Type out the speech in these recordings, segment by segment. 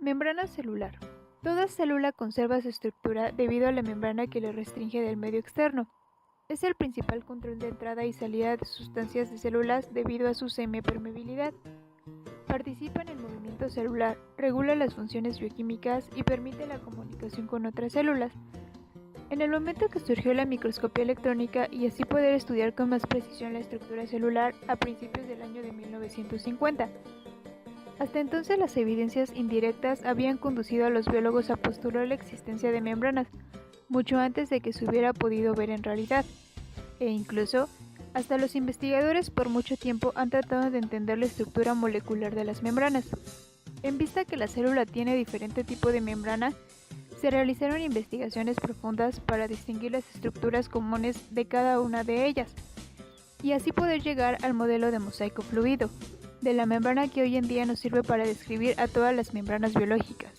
Membrana celular. Toda célula conserva su estructura debido a la membrana que le restringe del medio externo. Es el principal control de entrada y salida de sustancias de células debido a su semipermeabilidad. Participa en el movimiento celular, regula las funciones bioquímicas y permite la comunicación con otras células. En el momento que surgió la microscopía electrónica y así poder estudiar con más precisión la estructura celular a principios del año de 1950. Hasta entonces las evidencias indirectas habían conducido a los biólogos a postular la existencia de membranas, mucho antes de que se hubiera podido ver en realidad. E incluso, hasta los investigadores por mucho tiempo han tratado de entender la estructura molecular de las membranas. En vista que la célula tiene diferente tipo de membrana, se realizaron investigaciones profundas para distinguir las estructuras comunes de cada una de ellas, y así poder llegar al modelo de mosaico fluido, de la membrana que hoy en día nos sirve para describir a todas las membranas biológicas.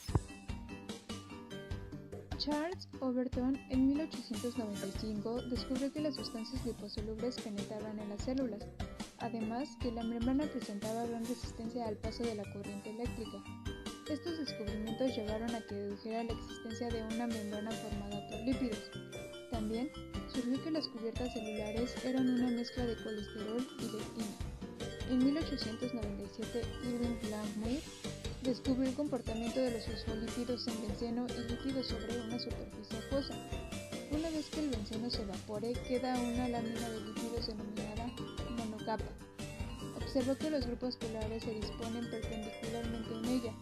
Charles Overton en 1895 descubrió que las sustancias liposolubles penetraban en las células, además que la membrana presentaba gran resistencia al paso de la corriente eléctrica. Estos descubrimientos llevaron a que dedujera la existencia de una membrana formada por lípidos. También surgió que las cubiertas celulares eran una mezcla de colesterol y lectina. En 1897, Irving Langmuir descubrió el comportamiento de los fosfolípidos en benceno y lípidos sobre una superficie acuosa. Una vez que el benceno se evapore, queda una lámina de lípidos denominada monocapa. Observó que los grupos polares se disponen perpendicularmente en ella.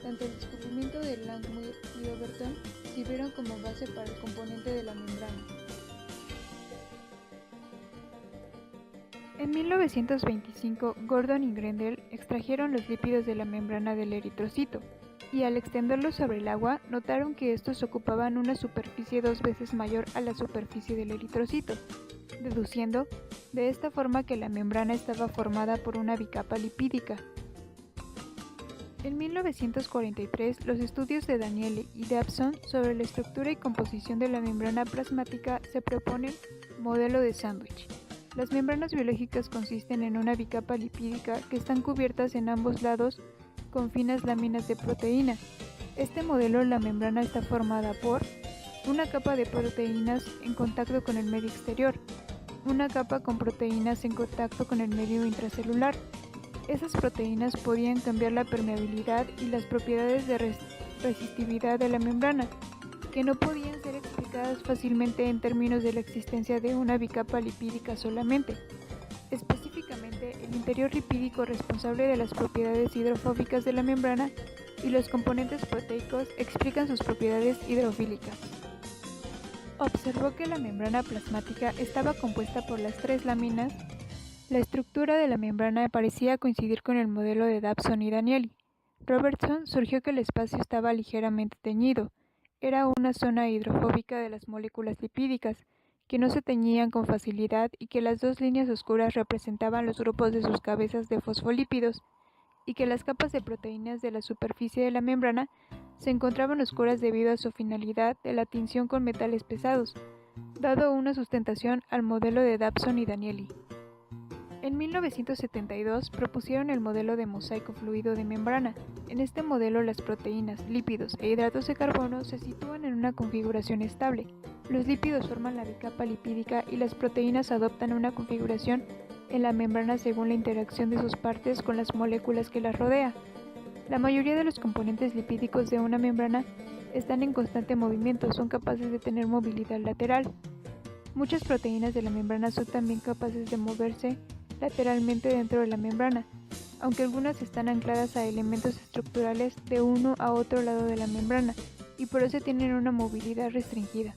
Tanto el descubrimiento de Langmuir y Overton sirvieron como base para el componente de la membrana. En 1925, Gordon y Grendel extrajeron los lípidos de la membrana del eritrocito, y al extenderlos sobre el agua, notaron que estos ocupaban una superficie 2 veces mayor a la superficie del eritrocito, deduciendo de esta forma que la membrana estaba formada por una bicapa lipídica. En 1943, los estudios de Danieli y Dobson sobre la estructura y composición de la membrana plasmática se proponen modelo de sándwich. Las membranas biológicas consisten en una bicapa lipídica que están cubiertas en ambos lados con finas láminas de proteína. Este modelo, la membrana está formada por una capa de proteínas en contacto con el medio exterior, una capa con proteínas en contacto con el medio intracelular. Esas proteínas podían cambiar la permeabilidad y las propiedades de resistividad de la membrana, que no podían ser explicadas fácilmente en términos de la existencia de una bicapa lipídica solamente. Específicamente, el interior lipídico responsable de las propiedades hidrofóbicas de la membrana y los componentes proteicos explican sus propiedades hidrofílicas. Observó que la membrana plasmática estaba compuesta por las 3 láminas. La estructura de la membrana parecía coincidir con el modelo de Dobson y Danieli. Robertson surgió que el espacio estaba ligeramente teñido. Era una zona hidrofóbica de las moléculas lipídicas, que no se teñían con facilidad y que las 2 líneas oscuras representaban los grupos de sus cabezas de fosfolípidos, y que las capas de proteínas de la superficie de la membrana se encontraban oscuras debido a su finalidad de la tinción con metales pesados, dado una sustentación al modelo de Dobson y Danieli. En 1972 propusieron el modelo de mosaico fluido de membrana. En este modelo las proteínas, lípidos e hidratos de carbono se sitúan en una configuración estable. Los lípidos forman la bicapa lipídica y las proteínas adoptan una configuración en la membrana según la interacción de sus partes con las moléculas que las rodea. La mayoría de los componentes lipídicos de una membrana están en constante movimiento, son capaces de tener movilidad lateral. Muchas proteínas de la membrana son también capaces de moverse lateralmente dentro de la membrana, aunque algunas están ancladas a elementos estructurales de uno a otro lado de la membrana y por eso tienen una movilidad restringida.